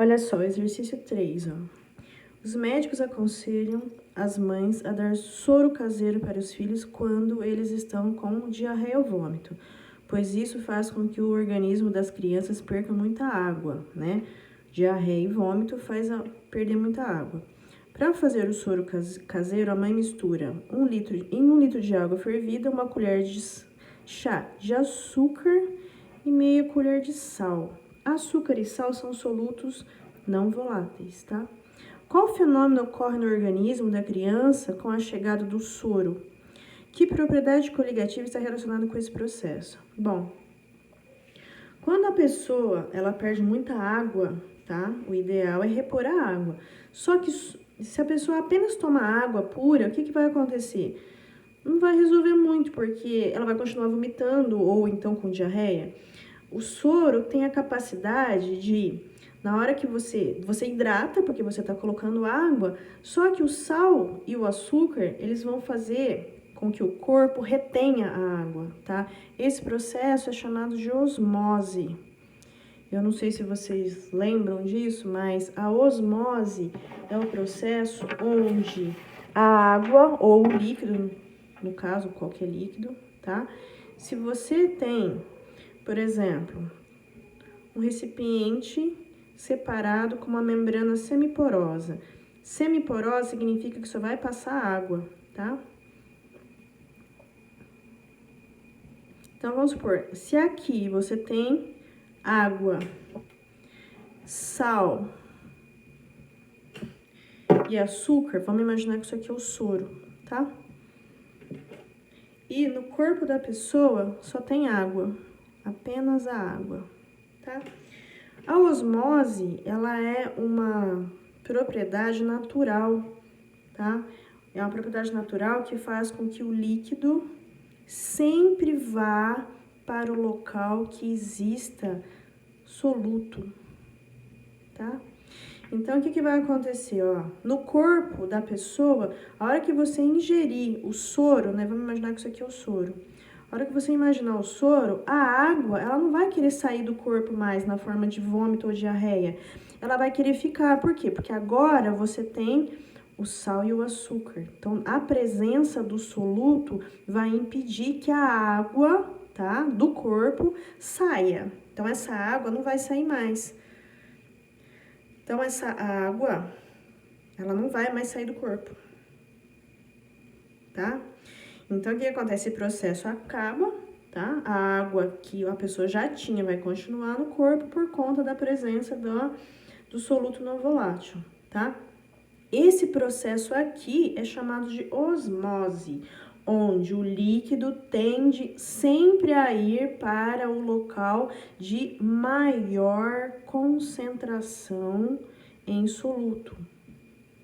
Olha só, exercício 3, ó. Os médicos aconselham as mães a dar soro caseiro para os filhos quando eles estão com diarreia ou vômito, pois isso faz com que o organismo das crianças perca muita água, né? Diarreia e vômito faz perder muita água. Para fazer o soro caseiro, a mãe mistura 1 litro de água fervida, 1 colher de chá de açúcar e meia colher de sal. Açúcar e sal são solutos não voláteis, tá? Qual fenômeno ocorre no organismo da criança com a chegada do soro? Que propriedade coligativa está relacionada com esse processo? Bom, quando a pessoa ela perde muita água, tá? O ideal é repor a água. Só que se a pessoa apenas toma água pura, o que vai acontecer? Não vai resolver muito, porque ela vai continuar vomitando ou então com diarreia. O soro tem a capacidade de, na hora que você hidrata, porque você está colocando água, só que o sal e o açúcar, eles vão fazer com que o corpo retenha a água, tá? Esse processo é chamado de osmose. Eu não sei se vocês lembram disso, mas a osmose é o processo onde a água ou o líquido, no caso, qualquer líquido, tá? Se você tem, por exemplo, um recipiente separado com uma membrana semiporosa. Semiporosa significa que só vai passar água, tá? Então, vamos supor, se aqui você tem água, sal e açúcar, vamos imaginar que isso aqui é o soro, tá? E no corpo da pessoa só tem água, apenas a água, tá? A osmose, ela é uma propriedade natural, tá? É uma propriedade natural que faz com que o líquido sempre vá para o local que exista soluto, tá? Então, o que vai acontecer, ó? No corpo da pessoa, a hora que você ingerir o soro, né? Vamos imaginar que isso aqui é o soro. A hora que você imaginar o soro, a água, ela não vai querer sair do corpo mais na forma de vômito ou diarreia. Ela vai querer ficar. Por quê? Porque agora você tem o sal e o açúcar. Então, a presença do soluto vai impedir que a água, tá, do corpo saia. Então, essa água não vai sair mais. Então, essa água, ela não vai mais sair do corpo, tá? Então, o que acontece? Esse processo acaba, tá? A água que a pessoa já tinha vai continuar no corpo por conta da presença do soluto não volátil, tá? Esse processo aqui é chamado de osmose, onde o líquido tende sempre a ir para o local de maior concentração em soluto,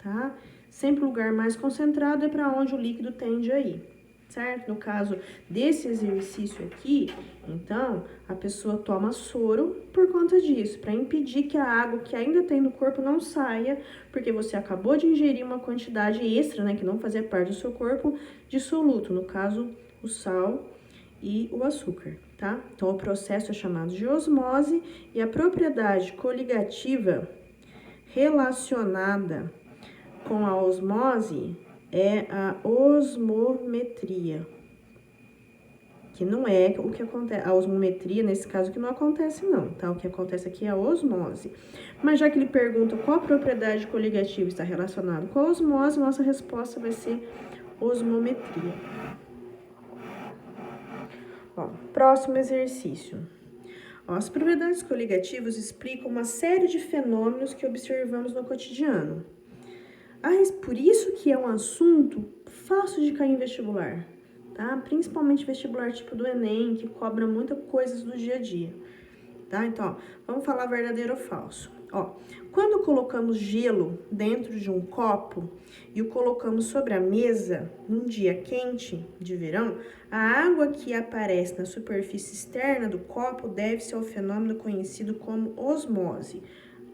tá? Sempre o lugar mais concentrado é para onde o líquido tende a ir, certo? No caso desse exercício aqui, então, a pessoa toma soro por conta disso, para impedir que a água que ainda tem no corpo não saia, porque você acabou de ingerir uma quantidade extra, né, que não fazia parte do seu corpo, de soluto, no caso, o sal e o açúcar, tá? Então, o processo é chamado de osmose e a propriedade coligativa relacionada com a osmose é a osmometria, que não é o que acontece, a osmometria, nesse caso, que não acontece não, tá? O que acontece aqui é a osmose. Mas já que ele pergunta qual propriedade coligativa está relacionada com a osmose, nossa resposta vai ser osmometria. Ó, próximo exercício. Ó, as propriedades coligativas explicam uma série de fenômenos que observamos no cotidiano. Por isso que é um assunto fácil de cair em vestibular, tá? Principalmente vestibular tipo do Enem, que cobra muitas coisas do dia a dia, tá? Então, ó, vamos falar verdadeiro ou falso. Ó, quando colocamos gelo dentro de um copo e o colocamos sobre a mesa num dia quente de verão, a água que aparece na superfície externa do copo deve-se ao fenômeno conhecido como osmose.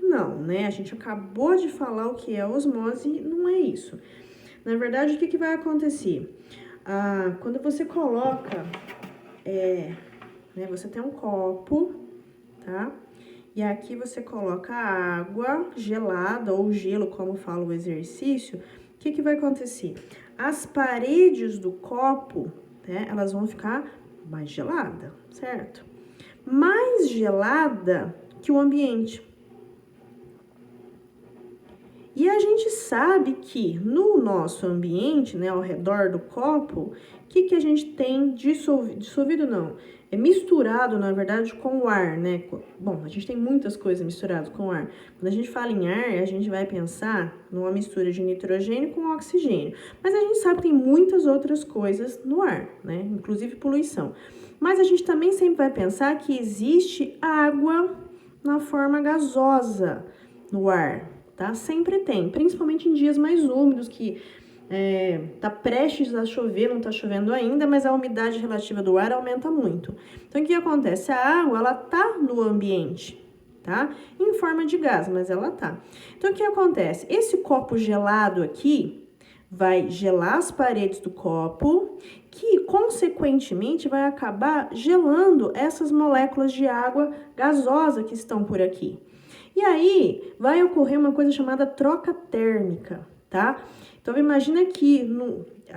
Não, né? A gente acabou de falar o que é osmose e não é isso. Na verdade, o que vai acontecer? Quando você coloca, né, você tem um copo, tá? e aqui você coloca a água gelada ou gelo, como fala o exercício, o que que vai acontecer? As paredes do copo, né, elas vão ficar mais gelada, certo? Mais gelada que o ambiente. E a gente sabe que no nosso ambiente, né, ao redor do copo, o que que a gente tem dissolvido não, é misturado, na verdade, com o ar, né? Bom, a gente tem muitas coisas misturadas com o ar. Quando a gente fala em ar, a gente vai pensar numa mistura de nitrogênio com oxigênio. Mas a gente sabe que tem muitas outras coisas no ar, né? Inclusive poluição. Mas a gente também sempre vai pensar que existe água na forma gasosa no ar, tá? Sempre tem, principalmente em dias mais úmidos, que tá prestes a chover, não tá chovendo ainda, mas a umidade relativa do ar aumenta muito. Então, o que acontece? A água, ela tá no ambiente, tá? Em forma de gás, mas ela tá. Então, o que acontece? Esse copo gelado aqui vai gelar as paredes do copo, que, consequentemente, vai acabar gelando essas moléculas de água gasosa que estão por aqui. E aí, vai ocorrer uma coisa chamada troca térmica, tá? Então, imagina que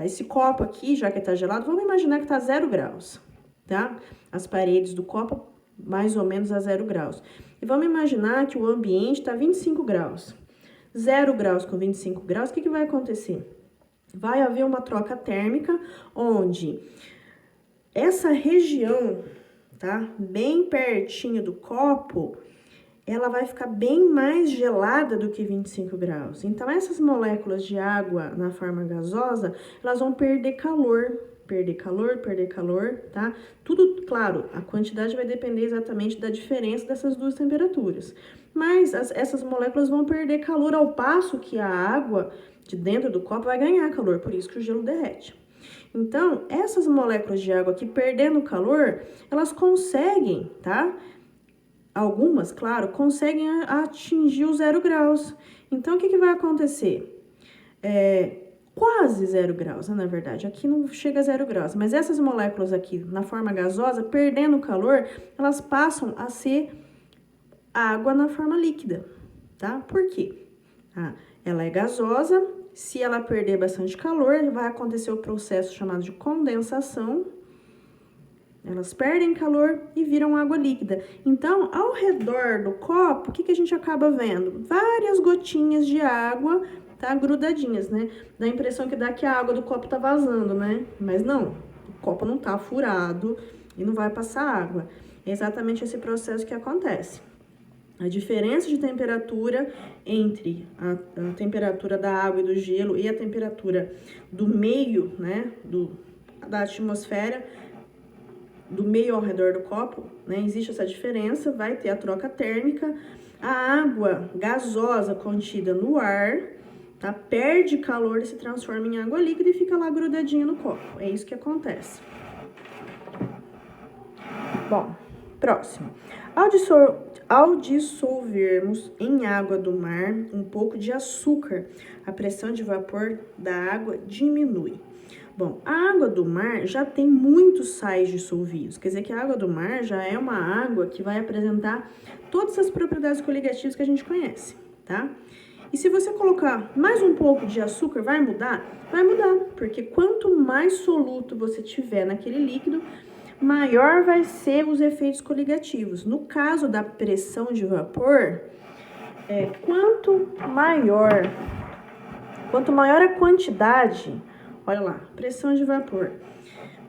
esse copo aqui, já que tá gelado, vamos imaginar que tá 0 graus, tá? As paredes do copo, mais ou menos a 0 graus. E vamos imaginar que o ambiente tá 25 graus. 0 graus com 25 graus, o que que vai acontecer? Vai haver uma troca térmica, onde essa região, tá? Bem pertinho do copo, ela vai ficar bem mais gelada do que 25 graus. Então, essas moléculas de água na forma gasosa, elas vão perder calor, tá? Tudo, claro, a quantidade vai depender exatamente da diferença dessas duas temperaturas. Mas essas moléculas vão perder calor ao passo que a água de dentro do copo vai ganhar calor, por isso que o gelo derrete. Então, essas moléculas de água aqui perdendo calor, elas conseguem, tá? Algumas, claro, conseguem atingir o 0 graus. Então, o que que vai acontecer? Quase 0 graus, né, na verdade. Aqui não chega a 0 graus. Mas essas moléculas aqui, na forma gasosa, perdendo calor, elas passam a ser água na forma líquida, tá? Por quê? Ela é gasosa. Se ela perder bastante calor, vai acontecer o processo chamado de condensação. Elas perdem calor e viram água líquida. Então, ao redor do copo, o que que a gente acaba vendo? Várias gotinhas de água, tá? Grudadinhas, né? Dá a impressão que dá que a água do copo tá vazando, né? Mas não, o copo não tá furado e não vai passar água. É exatamente esse processo que acontece. A diferença de temperatura entre a temperatura da água e do gelo e a temperatura do meio, né? Da atmosfera, do meio ao redor do copo, né? Existe essa diferença, vai ter a troca térmica, a água gasosa contida no ar, tá? Perde calor e se transforma em água líquida e fica lá grudadinha no copo. É isso que acontece. Bom, próximo. Ao dissolvermos em água do mar um pouco de açúcar, a pressão de vapor da água diminui. Bom, a água do mar já tem muitos sais dissolvidos, quer dizer que a água do mar já é uma água que vai apresentar todas as propriedades coligativas que a gente conhece, tá? E se você colocar mais um pouco de açúcar, vai mudar? Vai mudar, porque quanto mais soluto você tiver naquele líquido, maior vai ser os efeitos coligativos. No caso da pressão de vapor, quanto maior a quantidade, olha lá, pressão de vapor.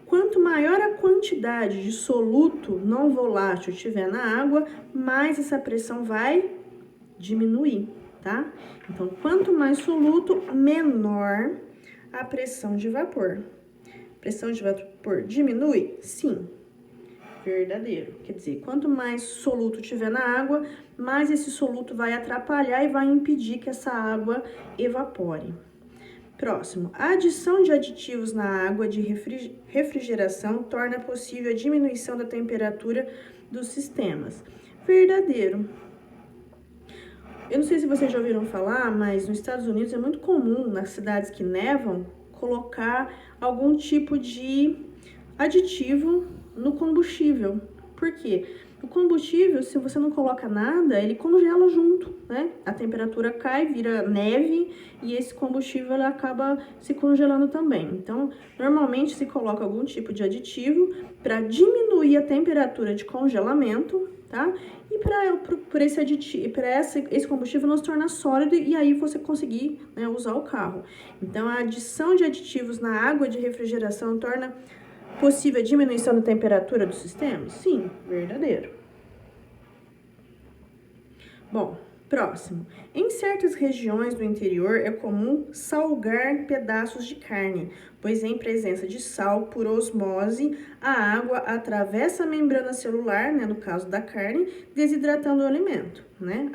Quanto maior a quantidade de soluto não volátil tiver na água, mais essa pressão vai diminuir, tá? Então, quanto mais soluto, menor a pressão de vapor. Pressão de vapor diminui? Sim, verdadeiro. Quer dizer, quanto mais soluto tiver na água, mais esse soluto vai atrapalhar e vai impedir que essa água evapore. Próximo, a adição de aditivos na água de refrigeração torna possível a diminuição da temperatura dos sistemas. Verdadeiro. Eu não sei se vocês já ouviram falar, mas nos Estados Unidos é muito comum, nas cidades que nevam, colocar algum tipo de aditivo no combustível. Por quê? O combustível, se você não coloca nada, ele congela junto, né? A temperatura cai, vira neve e esse combustível ele acaba se congelando também. Então, normalmente se coloca algum tipo de aditivo para diminuir a temperatura de congelamento, tá? E para esse aditivo, para esse combustível não se tornar sólido e aí você conseguir, né, usar o carro. Então, a adição de aditivos na água de refrigeração torna possível a diminuição da temperatura do sistema? Sim, verdadeiro. Bom, próximo. Em certas regiões do interior é comum salgar pedaços de carne, pois em presença de sal por osmose, a água atravessa a membrana celular, né, no caso da carne, desidratando o alimento, né?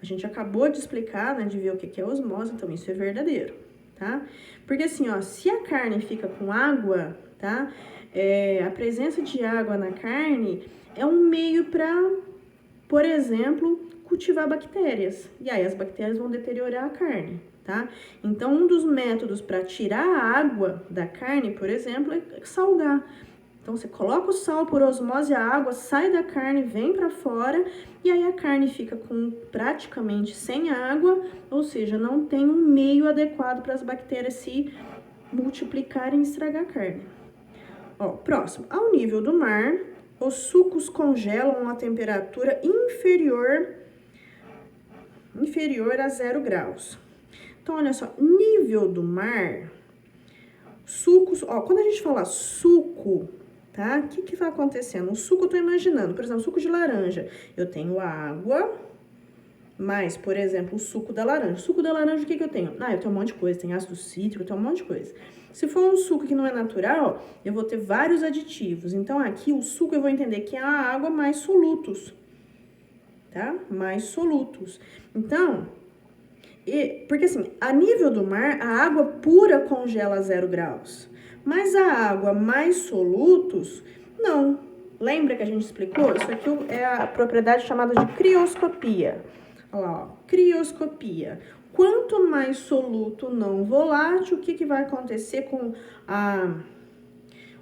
A gente acabou de explicar, né, de ver o que é osmose, então isso é verdadeiro, tá? Porque assim, ó, se a carne fica com água, tá? A presença de água na carne é um meio para, por exemplo, cultivar bactérias. E aí as bactérias vão deteriorar a carne, tá? Então, um dos métodos para tirar a água da carne, por exemplo, é salgar. Então, você coloca o sal por osmose, a água sai da carne, vem para fora, e aí a carne fica com praticamente sem água, ou seja, não tem um meio adequado para as bactérias se multiplicarem e estragar a carne. Ó, próximo. Ao nível do mar, os sucos congelam a temperatura inferior a 0 graus. Então, olha só, nível do mar, sucos, ó, quando a gente fala suco, tá? O que vai acontecendo? O suco eu tô imaginando, por exemplo, suco de laranja. Eu tenho água, mais, por exemplo, o suco da laranja. Suco da laranja, o que eu tenho? Eu tenho um monte de coisa, tem ácido cítrico, tem um monte de coisa. Se for um suco que não é natural, eu vou ter vários aditivos. Então, aqui, o suco eu vou entender que é a água mais solutos, tá? Mais solutos. Então, porque assim, a nível do mar, a água pura congela a 0 graus. Mas a água mais solutos, não. Lembra que a gente explicou? Isso aqui é a propriedade chamada de crioscopia. Olha lá, ó, crioscopia. Quanto mais soluto não volátil, o que vai acontecer com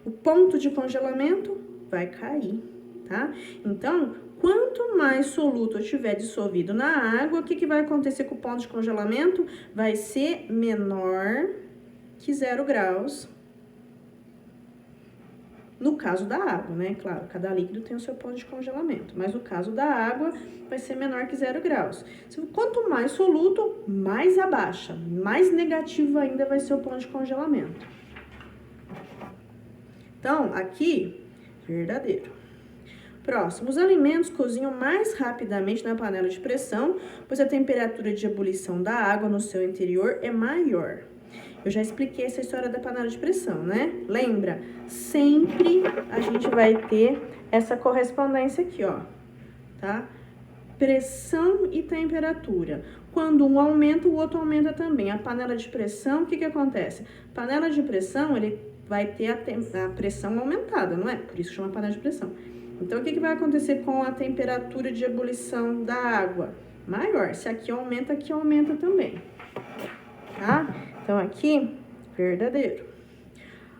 o ponto de congelamento? Vai cair, tá? Então, quanto mais soluto eu tiver dissolvido na água, o que vai acontecer com o ponto de congelamento? Vai ser menor que 0 graus. No caso da água, né? Claro, cada líquido tem o seu ponto de congelamento. Mas no caso da água, vai ser menor que 0 graus. Quanto mais soluto, mais abaixa. Mais negativo ainda vai ser o ponto de congelamento. Então, aqui, verdadeiro. Próximo, os alimentos cozinham mais rapidamente na panela de pressão, pois a temperatura de ebulição da água no seu interior é maior. Eu já expliquei essa história da panela de pressão, né? Lembra? Sempre a gente vai ter essa correspondência aqui, ó, tá? Pressão e temperatura. Quando um aumenta, o outro aumenta também. A panela de pressão, o que acontece? Panela de pressão, ele vai ter a pressão aumentada, não é? Por isso chama panela de pressão. Então, o que vai acontecer com a temperatura de ebulição da água? Maior. Se aqui aumenta também, tá? Então, aqui, verdadeiro.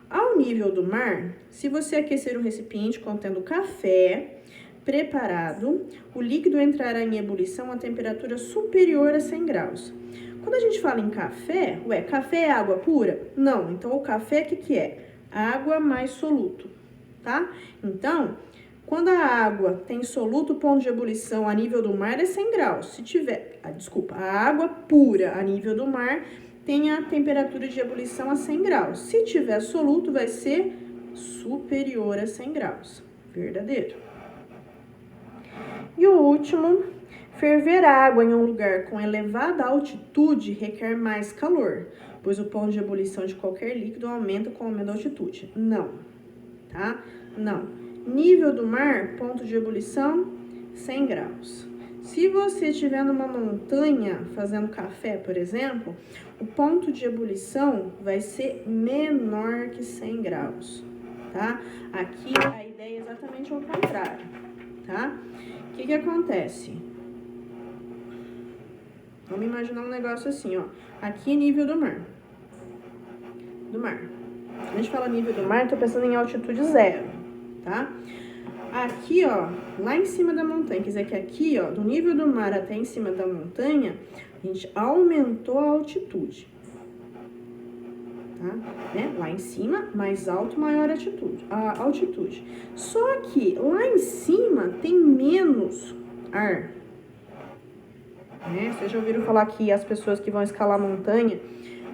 Ao nível do mar, se você aquecer um recipiente contendo café preparado, o líquido entrará em ebulição a temperatura superior a 100 graus. Quando a gente fala em café, café é água pura? Não. Então, o café, o que é? Água mais soluto, tá? Então, quando a água tem soluto, o ponto de ebulição a nível do mar é 100 graus. Se tiver, a água pura a nível do mar tem a temperatura de ebulição a 100 graus. Se tiver soluto, vai ser superior a 100 graus. Verdadeiro. E o último, ferver água em um lugar com elevada altitude requer mais calor, pois o ponto de ebulição de qualquer líquido aumenta com o aumento da altitude. Não, tá? Não. Nível do mar, ponto de ebulição, 100 graus. Se você estiver numa montanha fazendo café, por exemplo, o ponto de ebulição vai ser menor que 100 graus, tá? Aqui a ideia é exatamente o contrário, tá? O que acontece? Vamos imaginar um negócio assim, ó. Aqui nível do mar. Quando a gente fala nível do mar, eu tô pensando em altitude 0, tá? Aqui, ó, lá em cima da montanha, quer dizer que aqui, ó, do nível do mar até em cima da montanha, a gente aumentou a altitude. Tá? Né? Lá em cima, mais alto, maior a altitude. Só que lá em cima tem menos ar. Né? Vocês já ouviram falar que as pessoas que vão escalar a montanha,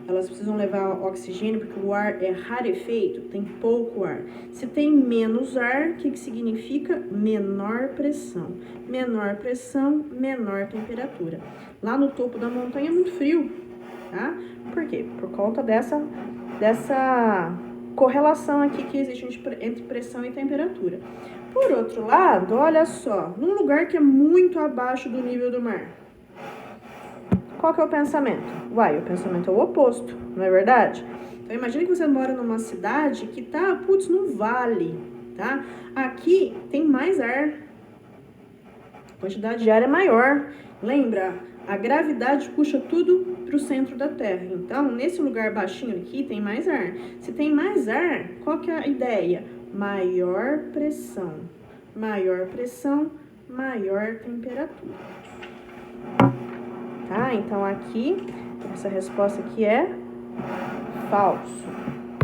elas precisam levar oxigênio porque o ar é rarefeito, tem pouco ar. Se tem menos ar, o que significa? Menor pressão. Menor pressão, menor temperatura. Lá no topo da montanha é muito frio, tá? Por quê? Por conta dessa correlação aqui que existe entre pressão e temperatura. Por outro lado, olha só, num lugar que é muito abaixo do nível do mar, qual que é o pensamento? Uai, o pensamento é o oposto, não é verdade? Então, imagine que você mora numa cidade que tá, putz, num vale, tá? Aqui tem mais ar, a quantidade de ar é maior. Lembra? A gravidade puxa tudo para o centro da Terra. Então, nesse lugar baixinho aqui, tem mais ar. Se tem mais ar, qual que é a ideia? Maior pressão. Maior pressão, maior temperatura. Tá? Então, aqui, essa resposta aqui é falso.